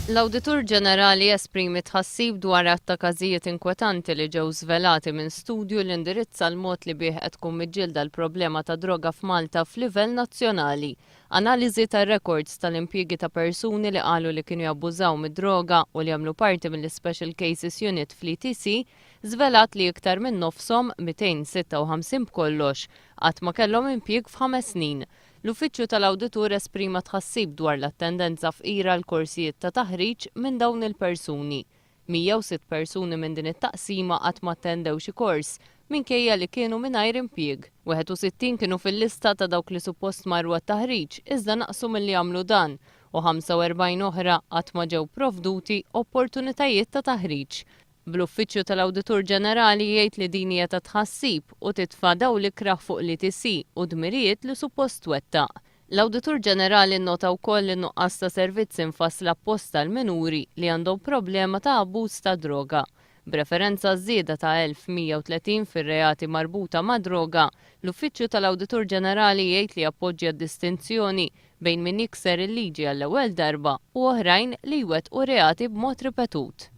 L-Awditur Ġenerali esprimi tħassib dwar ta' każijiet inkwetanti li ġew żvelati minn studju li indirizza l-mod li bih qed tkun miġġielda l-problema ta' droga f'Malta f'livell nazzjonali. Analiżi ta' records tal-impjiegi ta' persuni li qalu li kienu jabbużaw mid-droga u li jagħmlu parti mill-Special Cases Unit fl-ETC żvelat li iktar minn nofshom 256 b'kollox qatt ma kellhom impjieg f'5 snin. L-Uffiċċju tal-Awditur esprima tħassib dwar l-attendenza f'qira l-korsijiet ta' taħriġ minn dawn il-persuni. 106 persuni minn din it-taqsima qatt ma attendew xi kors minkejja li kienu mingħajr impjieg. 61 kienu fil-lista ta' dawk li suppost marru għat-taħriġ iżda naqsu milli jagħmlu dan u 45 oħra qatt ma ġew provduti opportunitajiet ta' taħriġ. Bl-Uffiċċju tal-Awditur Ġenerali jgħid li din hija ta' tħassib u titfa' dawn l-ikraħ fuq l-ETC u dmirijiet li suppost twettaq. L-Awditur Ġenerali nnota wkoll li nuqqas ta' servizzi mfassla apposta l-minuri li għandhom problema ta' abbuż ta' droga. B'referenza żieda ta' 1130 fir-reati marbuta ma' droga, l-Uffiċċju tal-Awditur Ġenerali jgħid li appoġġja d-distinzjoni bejn min jikser il-liġi għall-ewwel darba u oħrajn li jwettqu reati b'mod ripetut.